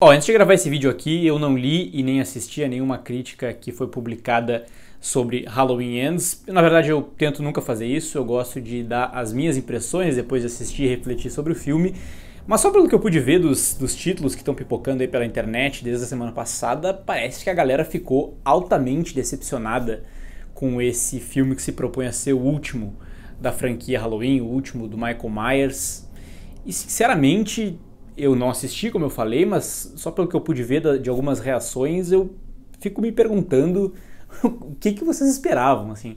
Antes de gravar esse vídeo aqui, eu não li e nem assisti a nenhuma crítica que foi publicada sobre Halloween Ends. Na verdade, eu tento nunca fazer isso, eu gosto de dar as minhas impressões depois de assistir e refletir sobre o filme. Mas só pelo que eu pude ver dos títulos que estão pipocando aí pela internet desde a semana passada, parece que a galera ficou altamente decepcionada com esse filme que se propõe a ser o último da franquia Halloween, o último do Michael Myers. E sinceramente, eu não assisti, como eu falei, mas só pelo que eu pude ver de algumas reações, eu fico me perguntando o que vocês esperavam, assim.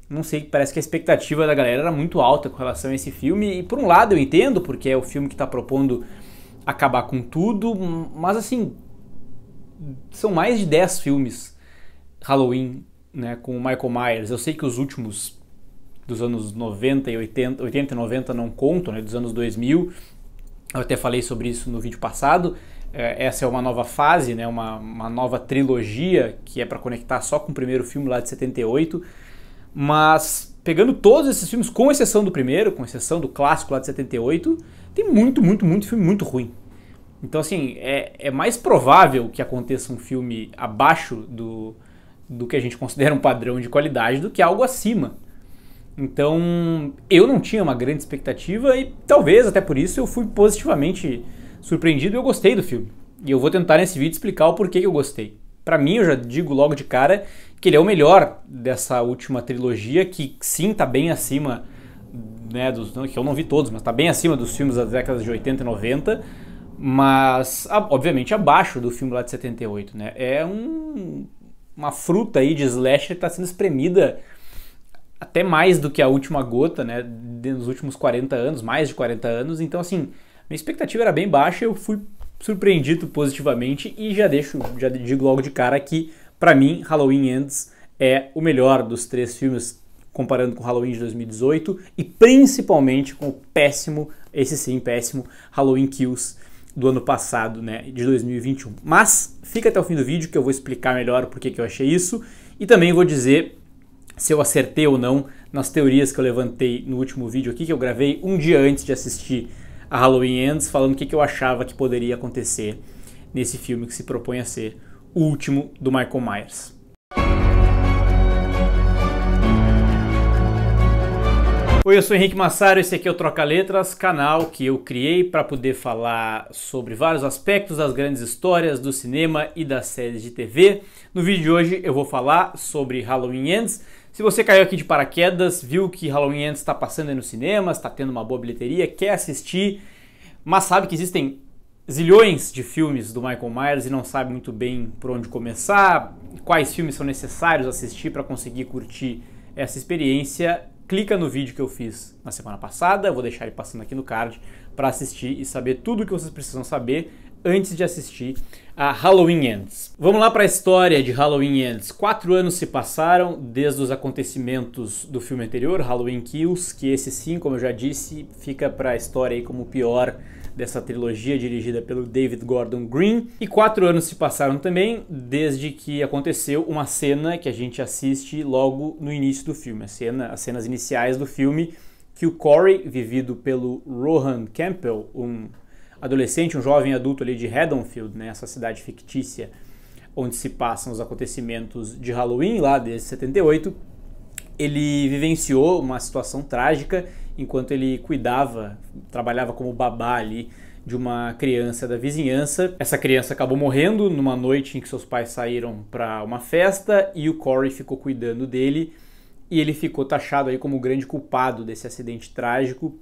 Não sei, parece que a expectativa da galera era muito alta com relação a esse filme, e por um lado eu entendo, porque é o filme que está propondo acabar com tudo, mas assim, são mais de 10 filmes Halloween, né, com o Michael Myers. Eu sei que os últimos dos anos 90 e 80 e 90 não contam, né, dos anos 2000, eu até falei sobre isso no vídeo passado. Essa é uma nova fase, né, uma nova trilogia que é para conectar só com o primeiro filme lá de 78, mas pegando todos esses filmes, com exceção do primeiro, com exceção do clássico lá de 78, tem muito filme muito ruim. Então assim, é mais provável que aconteça um filme abaixo do que a gente considera um padrão de qualidade do que algo acima. Então eu não tinha uma grande expectativa e talvez até por isso eu fui positivamente surpreendido e eu gostei do filme. E eu vou tentar nesse vídeo explicar o porquê que eu gostei. Pra mim, eu já digo logo de cara que ele é o melhor dessa última trilogia, que sim, tá bem acima, né, que eu não vi todos, mas tá bem acima dos filmes das décadas de 80 e 90, mas obviamente abaixo do filme lá de 78, né? É uma fruta aí de slasher que tá sendo espremida até mais do que a última gota, né, nos últimos 40 anos, mais de 40 anos. Então assim, minha expectativa era bem baixa, eu fui surpreendido positivamente e já digo logo de cara que, pra mim, Halloween Ends é o melhor dos três filmes, comparando com Halloween de 2018 e principalmente com o péssimo, esse sim, péssimo, Halloween Kills do ano passado, né, de 2021. Mas fica até o fim do vídeo que eu vou explicar melhor por que eu achei isso e também vou dizer se eu acertei ou não nas teorias que eu levantei no último vídeo aqui, que eu gravei um dia antes de assistir a Halloween Ends, falando o que eu achava que poderia acontecer nesse filme que se propõe a ser o último do Michael Myers. Oi, eu sou Henrique Massaro, esse aqui é o Troca Letras, canal que eu criei para poder falar sobre vários aspectos das grandes histórias do cinema e das séries de TV. No vídeo de hoje eu vou falar sobre Halloween Ends. Se você caiu aqui de paraquedas, viu que Halloween Ends está passando aí nos cinemas, está tendo uma boa bilheteria, quer assistir, mas sabe que existem zilhões de filmes do Michael Myers e não sabe muito bem por onde começar, quais filmes são necessários assistir para conseguir curtir essa experiência, clica no vídeo que eu fiz na semana passada, eu vou deixar ele passando aqui no card para assistir e saber tudo o que vocês precisam saber antes de assistir a Halloween Ends. Vamos lá para a história de Halloween Ends. 4 anos se passaram desde os acontecimentos do filme anterior, Halloween Kills, que esse sim, como eu já disse, fica para a história aí como o pior dessa trilogia dirigida pelo David Gordon Green. E 4 anos se passaram também desde que aconteceu uma cena que a gente assiste logo no início do filme, as cenas iniciais do filme, que o Corey, vivido pelo Rohan Campbell, um adolescente, um jovem adulto ali de Haddonfield, né, essa cidade fictícia onde se passam os acontecimentos de Halloween, lá desde 78, ele vivenciou uma situação trágica enquanto ele trabalhava como babá ali de uma criança da vizinhança. Essa criança acabou morrendo numa noite em que seus pais saíram para uma festa e o Corey ficou cuidando dele e ele ficou taxado aí como o grande culpado desse acidente trágico.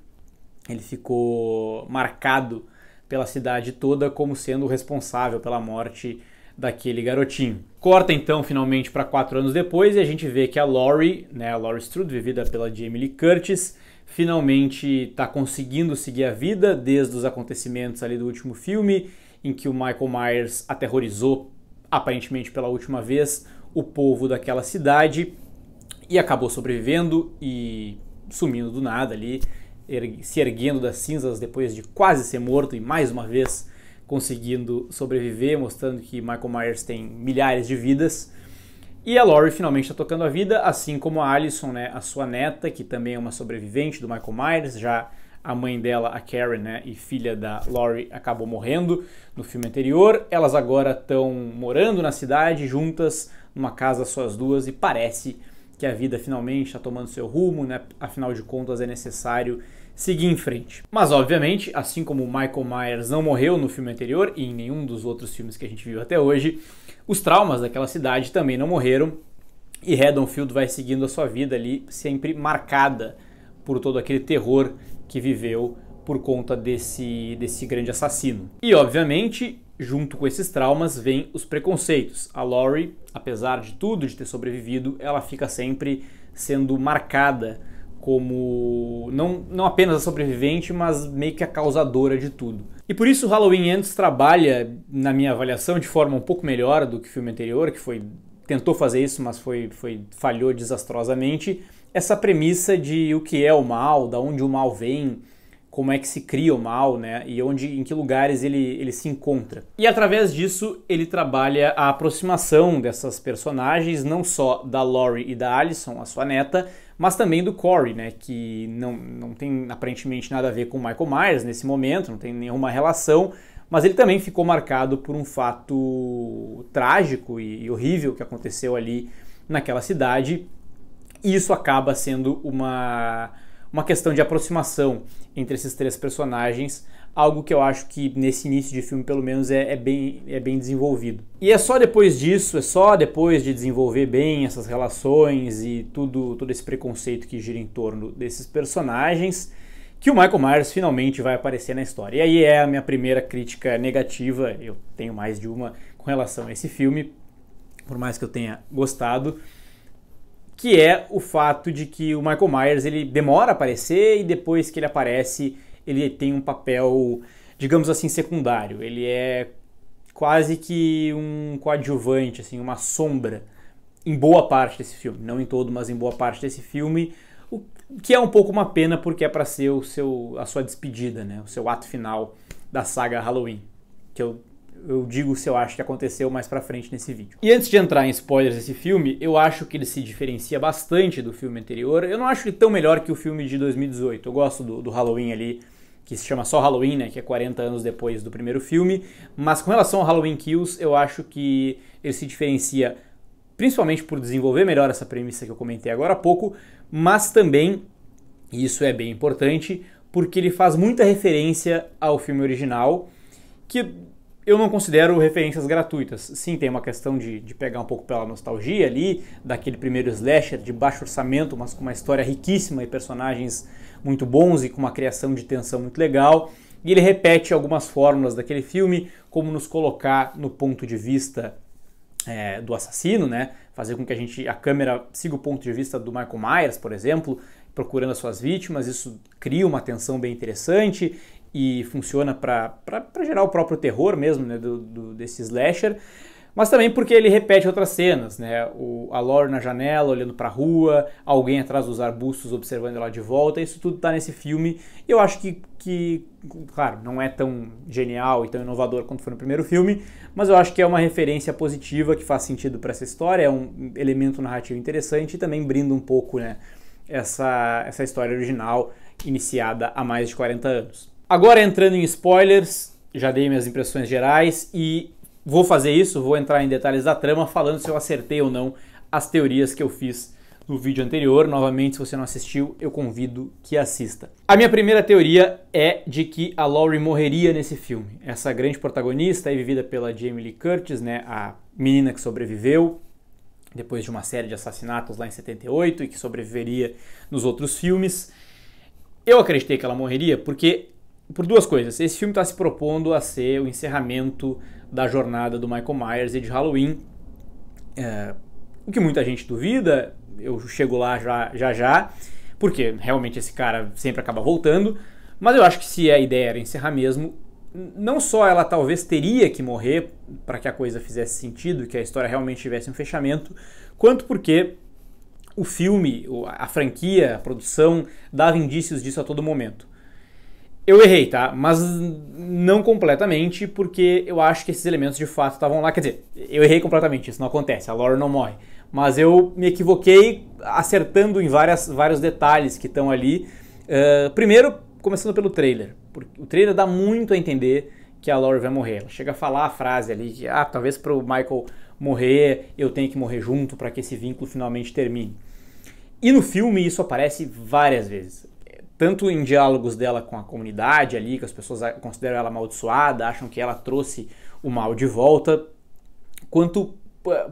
Ele ficou marcado pela cidade toda como sendo o responsável pela morte daquele garotinho. Corta então finalmente para 4 anos depois e a gente vê que a Laurie, né, a Laurie Strode, vivida pela Jamie Lee Curtis, finalmente está conseguindo seguir a vida desde os acontecimentos ali do último filme, em que o Michael Myers aterrorizou, aparentemente pela última vez, o povo daquela cidade e acabou sobrevivendo e sumindo do nada ali, se erguendo das cinzas depois de quase ser morto e mais uma vez conseguindo sobreviver, mostrando que Michael Myers tem milhares de vidas. E a Laurie finalmente está tocando a vida, assim como a Alison, né, a sua neta, que também é uma sobrevivente do Michael Myers, já a mãe dela, a Karen, né, e filha da Laurie, acabou morrendo no filme anterior. Elas agora estão morando na cidade, juntas, numa casa só as duas, e parece que a vida finalmente está tomando seu rumo, né? Afinal de contas é necessário seguir em frente. Mas, obviamente, assim como o Michael Myers não morreu no filme anterior e em nenhum dos outros filmes que a gente viu até hoje, os traumas daquela cidade também não morreram, e Haddonfield vai seguindo a sua vida ali, sempre marcada por todo aquele terror que viveu por conta desse grande assassino. E, obviamente, junto com esses traumas vem os preconceitos. A Laurie, apesar de tudo, de ter sobrevivido, ela fica sempre sendo marcada como não apenas a sobrevivente, mas meio que a causadora de tudo. E por isso Halloween Ends trabalha, na minha avaliação, de forma um pouco melhor do que o filme anterior, que tentou fazer isso, mas falhou desastrosamente, essa premissa de o que é o mal, da onde o mal vem, como é que se cria o mal, né? E em que lugares ele se encontra. E através disso ele trabalha a aproximação dessas personagens, não só da Laurie e da Allison, a sua neta, mas também do Corey, né? Que não tem aparentemente nada a ver com o Michael Myers nesse momento, não tem nenhuma relação, mas ele também ficou marcado por um fato trágico e horrível que aconteceu ali naquela cidade, e isso acaba sendo uma questão de aproximação entre esses três personagens, algo que eu acho que nesse início de filme, pelo menos, é bem desenvolvido. E é só depois disso, é só depois de desenvolver bem essas relações e todo esse preconceito que gira em torno desses personagens, que o Michael Myers finalmente vai aparecer na história. E aí é a minha primeira crítica negativa, eu tenho mais de uma com relação a esse filme, por mais que eu tenha gostado, que é o fato de que o Michael Myers ele demora a aparecer e depois que ele aparece ele tem um papel, digamos assim, secundário. Ele é quase que um coadjuvante, assim, uma sombra em boa parte desse filme. Não em todo, mas em boa parte desse filme, o que é um pouco uma pena porque é para ser a sua despedida, né? O seu ato final da saga Halloween, que eu digo se eu acho que aconteceu mais pra frente nesse vídeo. E antes de entrar em spoilers desse filme, eu acho que ele se diferencia bastante do filme anterior. Eu não acho ele tão melhor que o filme de 2018. Eu gosto do Halloween ali, que se chama só Halloween, né, que é 40 anos depois do primeiro filme. Mas com relação ao Halloween Kills, eu acho que ele se diferencia principalmente por desenvolver melhor essa premissa que eu comentei agora há pouco, mas também, e isso é bem importante, porque ele faz muita referência ao filme original, que eu não considero referências gratuitas. Sim, tem uma questão de pegar um pouco pela nostalgia ali, daquele primeiro slasher de baixo orçamento, mas com uma história riquíssima e personagens muito bons e com uma criação de tensão muito legal. E ele repete algumas fórmulas daquele filme, como nos colocar no ponto de vista do assassino, né? Fazer com que a câmera siga o ponto de vista do Michael Myers, por exemplo, procurando as suas vítimas. Isso cria uma tensão bem interessante e funciona para gerar o próprio terror mesmo, né, desse slasher, mas também porque ele repete outras cenas, né, a Laurie na janela olhando para a rua, alguém atrás dos arbustos observando ela de volta. Isso tudo tá nesse filme, e eu acho que, claro, não é tão genial e tão inovador quanto foi no primeiro filme, mas eu acho que é uma referência positiva que faz sentido para essa história, é um elemento narrativo interessante e também brinda um pouco, né, essa história original iniciada há mais de 40 anos. Agora, entrando em spoilers, já dei minhas impressões gerais e vou fazer isso, vou entrar em detalhes da trama falando se eu acertei ou não as teorias que eu fiz no vídeo anterior. Novamente, se você não assistiu, eu convido que assista. A minha primeira teoria é de que a Laurie morreria nesse filme. Essa grande protagonista é vivida pela Jamie Lee Curtis, né, a menina que sobreviveu depois de uma série de assassinatos lá em 78 e que sobreviveria nos outros filmes. Eu acreditei que ela morreria por duas coisas. Esse filme está se propondo a ser o encerramento da jornada do Michael Myers e de Halloween, o que muita gente duvida. Eu chego lá já, porque realmente esse cara sempre acaba voltando, mas eu acho que se a ideia era encerrar mesmo, não só ela talvez teria que morrer para que a coisa fizesse sentido, que a história realmente tivesse um fechamento, quanto porque o filme, a franquia, a produção, dava indícios disso a todo momento. Eu errei, tá? Mas não completamente, porque eu acho que esses elementos de fato estavam lá. Quer dizer, eu errei completamente, isso não acontece, a Laurie não morre. Mas eu me equivoquei acertando em vários detalhes que estão ali. Primeiro, começando pelo trailer. Porque o trailer dá muito a entender que a Laurie vai morrer. Ela chega a falar a frase ali que talvez para o Michael morrer, eu tenho que morrer junto para que esse vínculo finalmente termine. E no filme isso aparece várias vezes. Tanto em diálogos dela com a comunidade ali, que as pessoas consideram ela amaldiçoada, acham que ela trouxe o mal de volta, quanto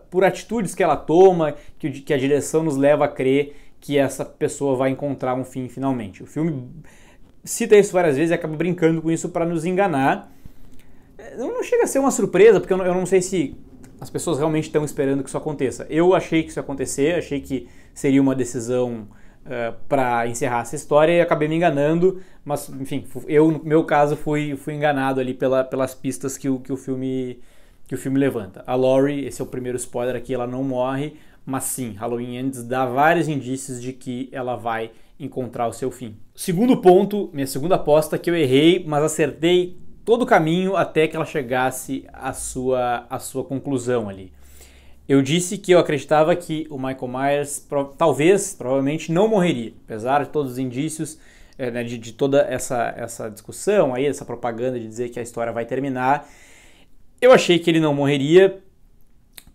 por atitudes que ela toma, que a direção nos leva a crer que essa pessoa vai encontrar um fim finalmente. O filme cita isso várias vezes e acaba brincando com isso para nos enganar. Não chega a ser uma surpresa, porque eu não sei se as pessoas realmente estão esperando que isso aconteça. Eu achei que isso ia acontecer, achei que seria uma decisão para encerrar essa história e acabei me enganando, mas enfim, eu no meu caso fui enganado ali pelas pistas que o filme levanta. A Laurie, esse é o primeiro spoiler aqui, ela não morre, mas sim, Halloween Ends dá vários indícios de que ela vai encontrar o seu fim. Segundo ponto, minha segunda aposta, que eu errei, mas acertei todo o caminho até que ela chegasse à sua conclusão ali. Eu disse que eu acreditava que o Michael Myers provavelmente não morreria, apesar de todos os indícios, né, de toda essa discussão aí, essa propaganda de dizer que a história vai terminar. Eu achei que ele não morreria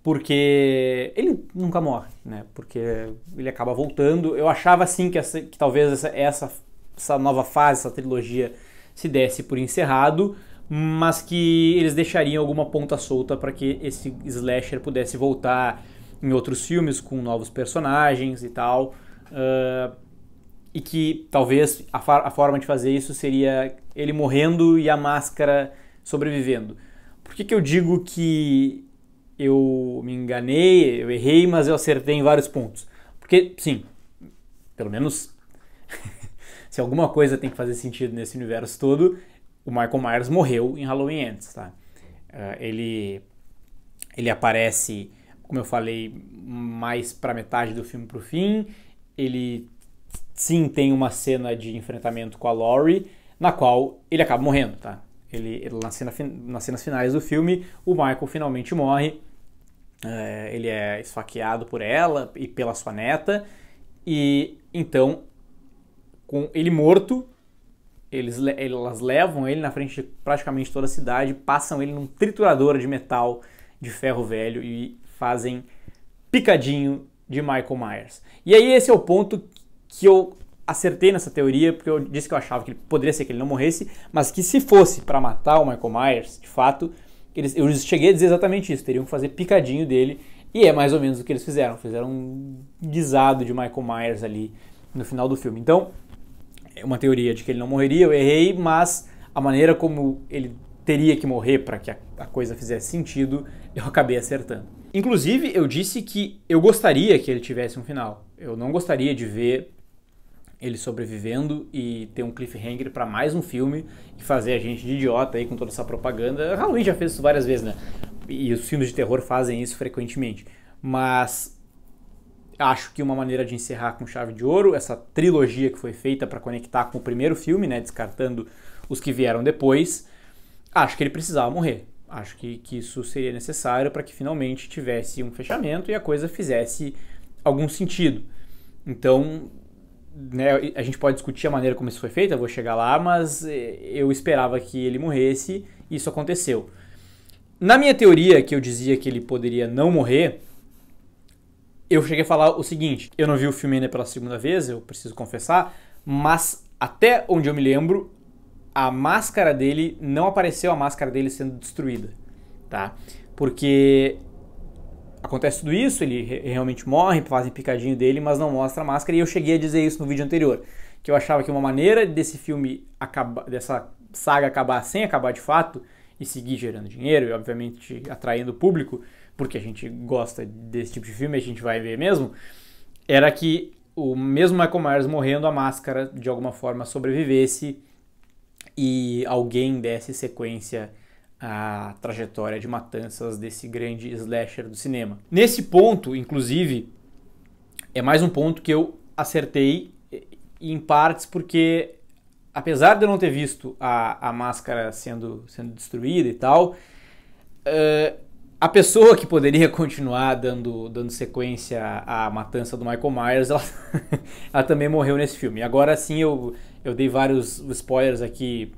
porque ele nunca morre, né? Porque ele acaba voltando. Eu achava assim que talvez essa nova fase, essa trilogia se desse por encerrado, mas que eles deixariam alguma ponta solta para que esse slasher pudesse voltar em outros filmes com novos personagens e tal, e que talvez a forma de fazer isso seria ele morrendo e a máscara sobrevivendo. Por que eu digo que eu me enganei, eu errei, mas eu acertei em vários pontos? Porque, sim, pelo menos se alguma coisa tem que fazer sentido nesse universo todo, o Michael Myers morreu em Halloween Ends, tá? Ele aparece, como eu falei, mais pra metade do filme pro fim. Ele, sim, tem uma cena de enfrentamento com a Laurie, na qual ele acaba morrendo, tá? Nas cenas finais do filme, o Michael finalmente morre. Ele é esfaqueado por ela e pela sua neta. E, então, com ele morto, elas levam ele na frente de praticamente toda a cidade, passam ele num triturador de metal de ferro velho e fazem picadinho de Michael Myers. E aí esse é o ponto que eu acertei nessa teoria, porque eu disse que eu achava que poderia ser que ele não morresse, mas que se fosse para matar o Michael Myers, de fato, eu cheguei a dizer exatamente isso, teriam que fazer picadinho dele, e é mais ou menos o que eles fizeram. Fizeram um guisado de Michael Myers ali no final do filme. Então, é uma teoria de que ele não morreria, eu errei, mas a maneira como ele teria que morrer para que a coisa fizesse sentido, eu acabei acertando. Inclusive, eu disse que eu gostaria que ele tivesse um final. Eu não gostaria de ver ele sobrevivendo e ter um cliffhanger para mais um filme e fazer a gente de idiota aí com toda essa propaganda. Halloween já fez isso várias vezes, né? E os filmes de terror fazem isso frequentemente. Mas acho que uma maneira de encerrar com chave de ouro, essa trilogia que foi feita para conectar com o primeiro filme, né, descartando os que vieram depois, acho que ele precisava morrer. Acho que isso seria necessário para que finalmente tivesse um fechamento e a coisa fizesse algum sentido. Então, né, a gente pode discutir a maneira como isso foi feito, eu vou chegar lá, mas eu esperava que ele morresse e isso aconteceu. Na minha teoria, que eu dizia que ele poderia não morrer, eu cheguei a falar o seguinte: eu não vi o filme ainda pela segunda vez, eu preciso confessar, mas até onde eu me lembro, a máscara dele, não apareceu a máscara dele sendo destruída, tá? Porque acontece tudo isso, ele realmente morre, fazem picadinho dele, mas não mostra a máscara, e eu cheguei a dizer isso no vídeo anterior, que eu achava que uma maneira desse filme dessa saga acabar sem acabar de fato, e seguir gerando dinheiro, e obviamente atraindo o público, porque a gente gosta desse tipo de filme, a gente vai ver mesmo, era que o mesmo Michael Myers morrendo, a máscara de alguma forma sobrevivesse e alguém desse sequência à trajetória de matanças desse grande slasher do cinema. Nesse ponto, inclusive, é mais um ponto que eu acertei em partes porque, apesar de eu não ter visto a máscara sendo destruída e tal, A pessoa que poderia continuar dando sequência à matança do Michael Myers, ela também morreu nesse filme. Agora sim eu dei vários spoilers aqui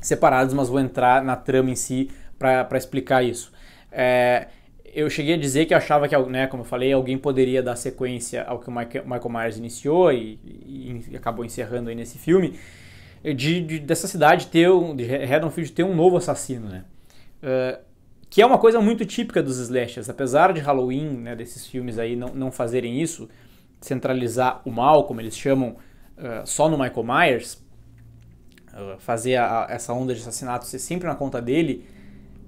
separados, mas vou entrar na trama em si para explicar isso. Eu cheguei a dizer que eu achava que, né, como eu falei, alguém poderia dar sequência ao que o Michael Myers iniciou e acabou encerrando aí nesse filme, dessa cidade de Haddonfield ter um novo assassino, né? Que é uma coisa muito típica dos slashers, apesar de Halloween, né, desses filmes aí não fazerem isso, centralizar o mal, como eles chamam, só no Michael Myers, fazer essa onda de assassinato ser sempre na conta dele.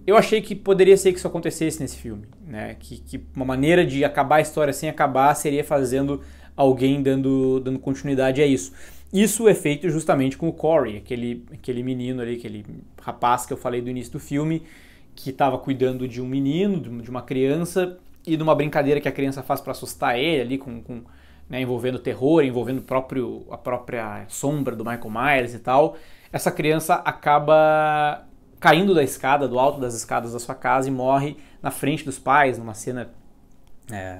Eu achei que poderia ser que isso acontecesse nesse filme, né? Que uma maneira de acabar a história sem acabar seria fazendo alguém dando continuidade a isso. Isso é feito justamente com o Corey, aquele menino ali, aquele rapaz que eu falei do início do filme, que estava cuidando de um menino, de uma criança, e de uma brincadeira que a criança faz para assustar ele ali, né, envolvendo terror, envolvendo a própria sombra do Michael Myers e tal. Essa criança acaba caindo da escada, do alto das escadas da sua casa, e morre na frente dos pais, numa cena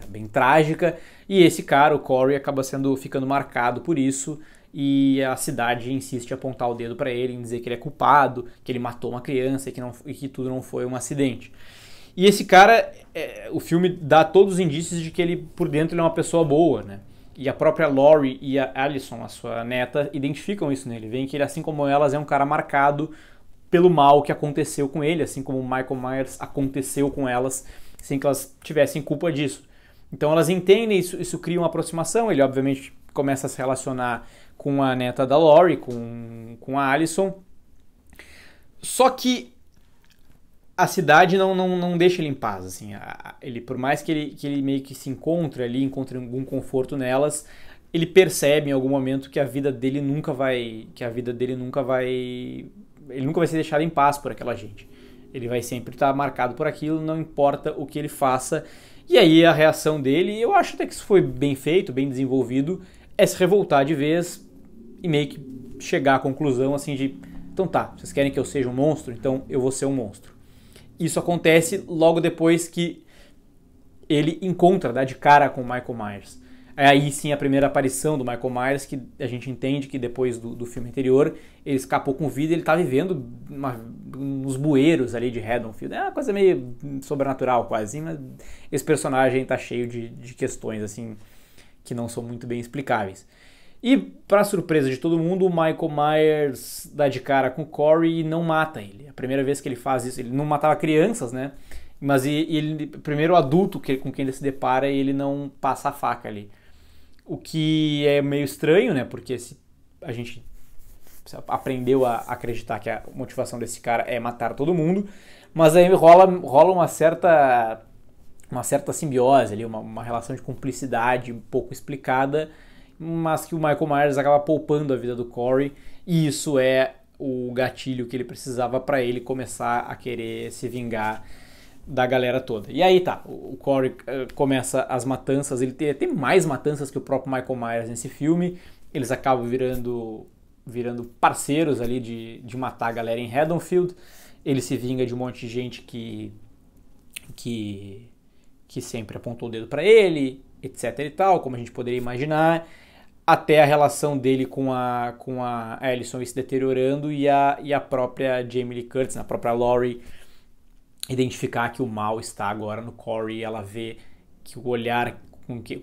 bem trágica. E esse cara, o Corey, acaba ficando marcado por isso, e a cidade insiste em apontar o dedo para ele, em dizer que ele é culpado, que ele matou uma criança e que tudo não foi um acidente. E esse cara, o filme dá todos os indícios de que ele, por dentro, ele é uma pessoa boa, né? E a própria Laurie e a Allison, a sua neta, identificam isso nele. Veem que ele, assim como elas, é um cara marcado pelo mal que aconteceu com ele, assim como o Michael Myers aconteceu com elas, sem que elas tivessem culpa disso. Então elas entendem isso cria uma aproximação. Ele, obviamente, começa a se relacionar com a neta da Laurie, com a Allison. Só que a cidade não deixa ele em paz. Assim. Ele, por mais que ele meio que se encontre ali, encontre algum conforto nelas, ele percebe em algum momento que a vida dele nunca vai ser deixado em paz por aquela gente. Ele vai sempre estar marcado por aquilo, não importa o que ele faça. E aí a reação dele, eu acho até que isso foi bem feito, bem desenvolvido, é se revoltar de vez e meio que chegar à conclusão assim de, então tá, vocês querem que eu seja um monstro? Então eu vou ser um monstro. Isso acontece logo depois que ele dá de cara com o Michael Myers. É aí sim a primeira aparição do Michael Myers, que a gente entende que depois do filme anterior ele escapou com vida e ele tá vivendo nos bueiros ali de Haddonfield. É uma coisa meio sobrenatural quase, mas esse personagem tá cheio de questões assim que não são muito bem explicáveis. E, para surpresa de todo mundo, o Michael Myers dá de cara com o Corey e não mata ele. A primeira vez que ele faz isso, ele não matava crianças, né? Mas ele, primeiro adulto com quem ele se depara, ele não passa a faca ali. O que é meio estranho, né? Porque a gente aprendeu a acreditar que a motivação desse cara é matar todo mundo, mas aí rola uma certa simbiose ali, uma relação de cumplicidade um pouco explicada, mas que o Michael Myers acaba poupando a vida do Corey, e isso é o gatilho que ele precisava para ele começar a querer se vingar da galera toda. E aí tá, o Corey começa as matanças, ele tem mais matanças que o próprio Michael Myers nesse filme, eles acabam virando parceiros ali de matar a galera em Haddonfield. Ele se vinga de um monte de gente que sempre apontou o dedo para ele, etc e tal, como a gente poderia imaginar, até a relação dele com a Allison se deteriorando e a própria Jamie Lee Curtis, a própria Laurie, identificar que o mal está agora no Corey, e ela vê que o olhar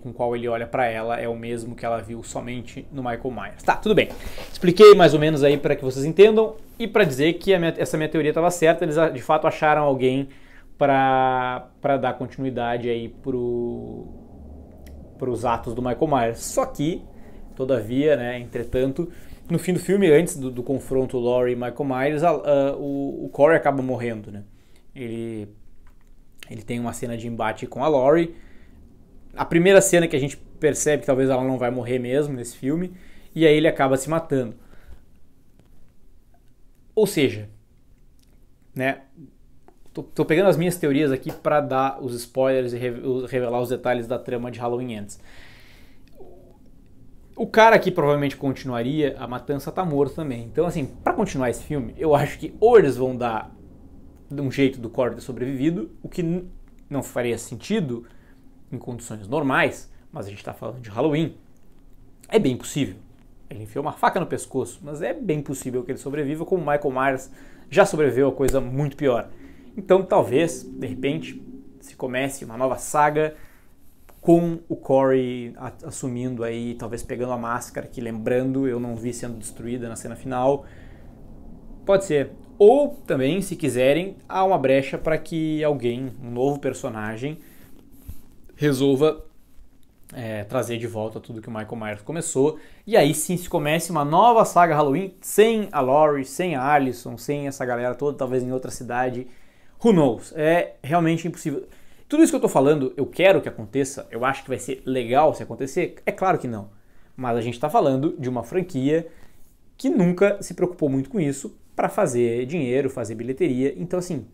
com qual ele olha para ela é o mesmo que ela viu somente no Michael Myers. Tá, tudo bem. Expliquei mais ou menos aí para que vocês entendam e para dizer que essa minha teoria estava certa, eles de fato acharam alguém para dar continuidade aí pros atos do Michael Myers. Só que, todavia, né, entretanto, no fim do filme, antes do confronto Laurie e Michael Myers, o Corey acaba morrendo, né? Ele tem uma cena de embate com a Laurie. A primeira cena que a gente percebe que talvez ela não vai morrer mesmo nesse filme, e aí ele acaba se matando. Ou seja, né, tô pegando as minhas teorias aqui para dar os spoilers e revelar os detalhes da trama de Halloween Ends. O cara aqui provavelmente continuaria, a matança tá morto também. Então, assim, para continuar esse filme, eu acho que ou eles vão dar um jeito do Corey ter sobrevivido, o que não faria sentido em condições normais, mas a gente está falando de Halloween. É bem possível. Ele enfiou uma faca no pescoço, mas é bem possível que ele sobreviva, como Michael Myers já sobreviveu a coisa muito pior. Então, talvez, de repente, se comece uma nova saga com o Corey assumindo aí, talvez pegando a máscara, que lembrando, eu não vi sendo destruída na cena final. Pode ser. Ou também, se quiserem, há uma brecha para que alguém, um novo personagem, resolva trazer de volta tudo que o Michael Myers começou. E aí sim se comece uma nova saga Halloween sem a Laurie, sem a Alison, sem essa galera toda, talvez em outra cidade. Who knows? É realmente impossível. Tudo isso que eu tô falando, eu quero que aconteça, eu acho que vai ser legal se acontecer? É claro que não. Mas a gente tá falando de uma franquia que nunca se preocupou muito com isso para fazer dinheiro, fazer bilheteria. Então assim,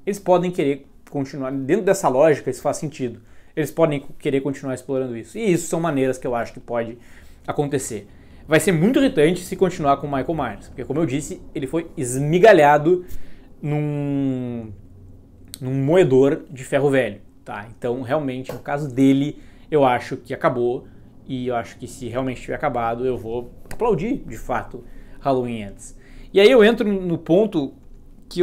eles podem querer continuar, dentro dessa lógica isso faz sentido. Eles podem querer continuar explorando isso. E isso são maneiras que eu acho que pode acontecer. Vai ser muito irritante se continuar com o Michael Myers, porque como eu disse, ele foi esmigalhado num moedor de ferro velho, tá? Então, realmente, no caso dele, eu acho que acabou, e eu acho que se realmente tiver acabado, eu vou aplaudir, de fato, Halloween Ends. E aí eu entro no ponto que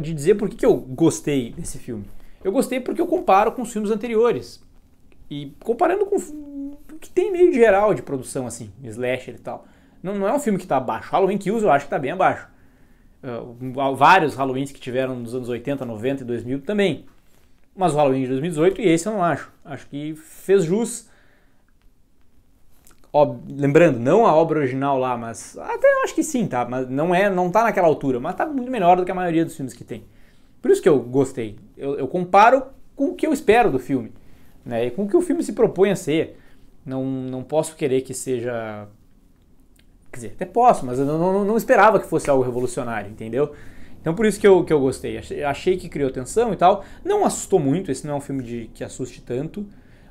de dizer por que eu gostei desse filme. Eu gostei porque eu comparo com os filmes anteriores. E comparando com o que tem meio de geral de produção, assim, slasher e tal. Não é um filme que tá abaixo. Halloween Kills eu acho que tá bem abaixo. Vários Halloweens que tiveram nos anos 80, 90 e 2000 também. Mas o Halloween de 2018 e esse eu não acho. Acho que fez jus. Lembrando, não a obra original lá, mas até eu acho que sim, tá? Mas não tá naquela altura, mas tá muito melhor do que a maioria dos filmes que tem. Por isso que eu gostei. Eu comparo com o que eu espero do filme, né? E com o que o filme se propõe a ser. Não posso querer que seja... Quer dizer, até posso, mas eu não esperava que fosse algo revolucionário, entendeu? Então por isso que eu gostei. Achei que criou tensão e tal. Não assustou muito, esse não é um filme que assuste tanto.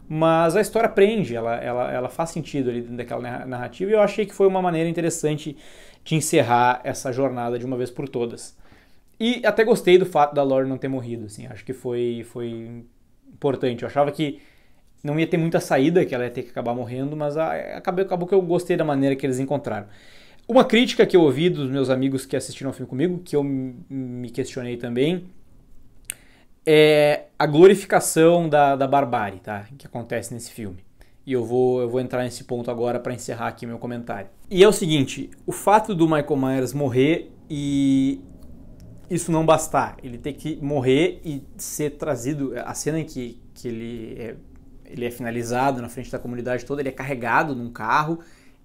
Mas a história prende, ela faz sentido ali dentro daquela narrativa. E eu achei que foi uma maneira interessante de encerrar essa jornada de uma vez por todas. E até gostei do fato da Laurie não ter morrido, assim, acho que foi importante. Eu achava que não ia ter muita saída, que ela ia ter que acabar morrendo, mas acabou que eu gostei da maneira que eles encontraram. Uma crítica que eu ouvi dos meus amigos que assistiram ao filme comigo, que eu me questionei também, é a glorificação da barbárie, tá? Que acontece nesse filme. E eu vou entrar nesse ponto agora para encerrar aqui meu comentário. E é o seguinte, o fato do Michael Myers morrer e isso não bastar, ele tem que morrer e ser trazido, a cena em que ele é finalizado na frente da comunidade toda, ele é carregado num carro,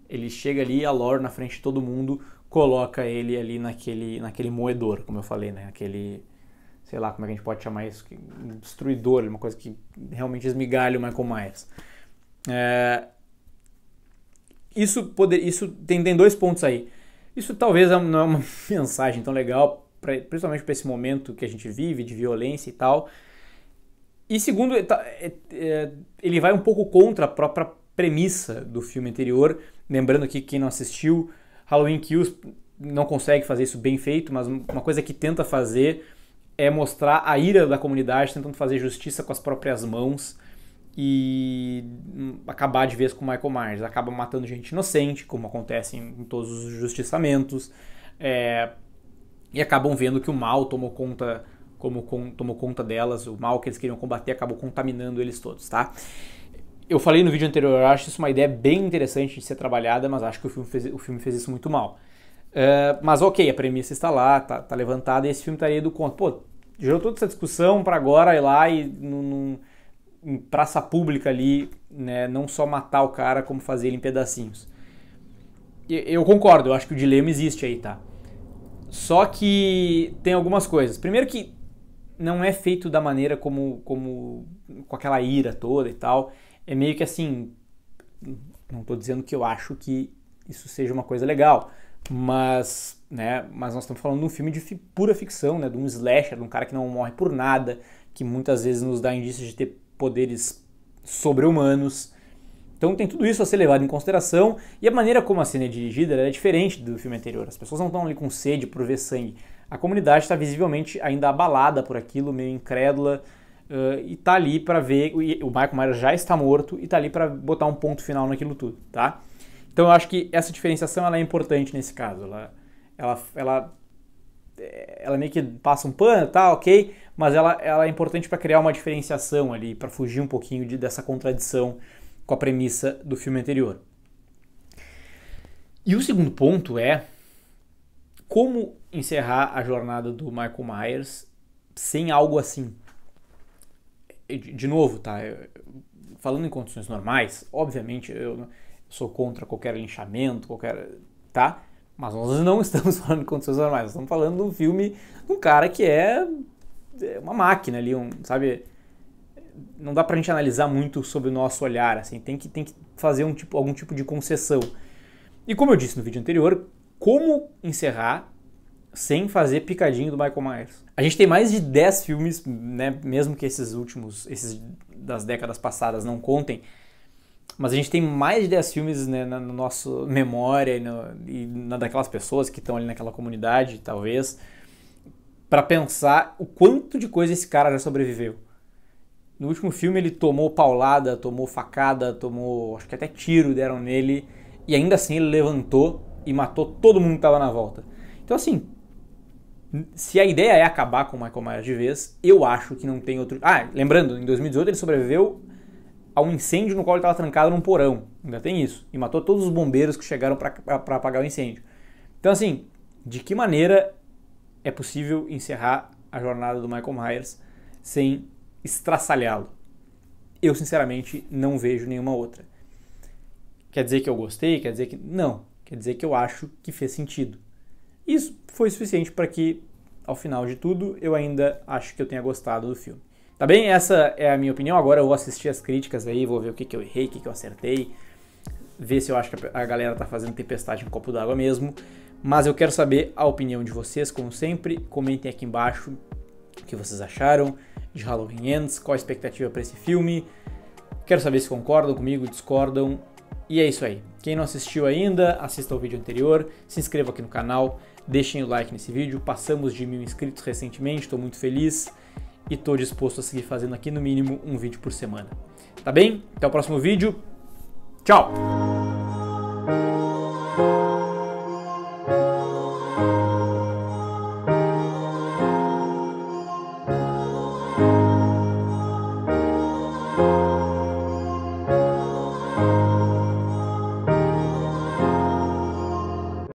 ele chega ali, a Laurie na frente de todo mundo, coloca ele ali naquele moedor, como eu falei, né, aquele, sei lá como é que a gente pode chamar isso, um destruidor, uma coisa que realmente esmigalha o Michael Myers. Isso tem dois pontos aí. Isso talvez não é uma mensagem tão legal, principalmente para esse momento que a gente vive, de violência e tal. E segundo, ele vai um pouco contra a própria premissa do filme anterior. Lembrando aqui que quem não assistiu, Halloween Kills não consegue fazer isso bem feito, mas uma coisa que tenta fazer é mostrar a ira da comunidade, tentando fazer justiça com as próprias mãos e acabar de vez com o Michael Myers. Acaba matando gente inocente, como acontece em todos os justiçamentos. E acabam vendo que o mal tomou conta delas, o mal que eles queriam combater acabou contaminando eles todos, tá? Eu falei no vídeo anterior, eu acho isso uma ideia bem interessante de ser trabalhada, mas acho que o filme fez isso muito mal. Mas ok, a premissa está lá, tá levantada, e esse filme estaria do conto. Pô, gerou toda essa discussão para agora ir lá e em praça pública ali, né, não só matar o cara, como fazer ele em pedacinhos. Eu concordo, eu acho que o dilema existe aí, tá? Só que tem algumas coisas. Primeiro que não é feito da maneira com aquela ira toda e tal. É meio que assim, não estou dizendo que eu acho que isso seja uma coisa legal, mas nós estamos falando de um filme de pura ficção, né, de um slasher, de um cara que não morre por nada, que muitas vezes nos dá indícios de ter poderes sobre-humanos. Então tem tudo isso a ser levado em consideração, e a maneira como a cena é dirigida é diferente do filme anterior. As pessoas não estão ali com sede por ver sangue. A comunidade está visivelmente ainda abalada por aquilo, meio incrédula, e tá ali para ver, o Michael Myers já está morto e tá ali para botar um ponto final naquilo tudo, tá? Então eu acho que essa diferenciação ela é importante nesse caso, ela meio que passa um pano, tá, ok, mas ela é importante para criar uma diferenciação ali, para fugir um pouquinho dessa contradição com a premissa do filme anterior. E o segundo ponto é como encerrar a jornada do Michael Myers sem algo assim. De novo, tá? Falando em condições normais, obviamente eu sou contra qualquer linchamento, tá? Mas nós não estamos falando em condições normais, nós estamos falando de um filme de um cara que é uma máquina ali, sabe? Não dá pra gente analisar muito sob o nosso olhar, assim, tem que fazer algum tipo de concessão. E como eu disse no vídeo anterior, como encerrar sem fazer picadinho do Michael Myers? A gente tem mais de 10 filmes, né, mesmo que esses das décadas passadas não contem, mas a gente tem mais de 10 filmes, né, na nossa memória e na daquelas pessoas que estão ali naquela comunidade, talvez, para pensar o quanto de coisa esse cara já sobreviveu. No último filme ele tomou paulada, tomou facada, acho que até tiro deram nele, e ainda assim ele levantou e matou todo mundo que estava na volta. Então assim, se a ideia é acabar com o Michael Myers de vez, eu acho que não tem outro... lembrando, em 2018 ele sobreviveu a um incêndio no qual ele estava trancado num porão, ainda tem isso, e matou todos os bombeiros que chegaram para apagar o incêndio. Então assim, de que maneira é possível encerrar a jornada do Michael Myers sem estraçalhá-lo? Eu sinceramente não vejo nenhuma outra. Quer dizer que eu gostei? Quer dizer que... Não. Quer dizer que eu acho que fez sentido. Isso foi suficiente para que, ao final de tudo, eu ainda acho que eu tenha gostado do filme. Tá bem? Essa é a minha opinião. Agora eu vou assistir as críticas aí, vou ver o que eu errei, o que eu acertei, ver se eu acho que a galera tá fazendo tempestade em copo d'água mesmo. Mas eu quero saber a opinião de vocês, como sempre. Comentem aqui embaixo o que vocês acharam de Halloween Ends, qual a expectativa para esse filme. Quero saber se concordam comigo, discordam. E é isso aí. Quem não assistiu ainda, assista ao vídeo anterior, se inscreva aqui no canal, deixem o like nesse vídeo. Passamos de 1000 inscritos recentemente, estou muito feliz e estou disposto a seguir fazendo aqui no mínimo um vídeo por semana. Tá bem? Até o próximo vídeo. Tchau!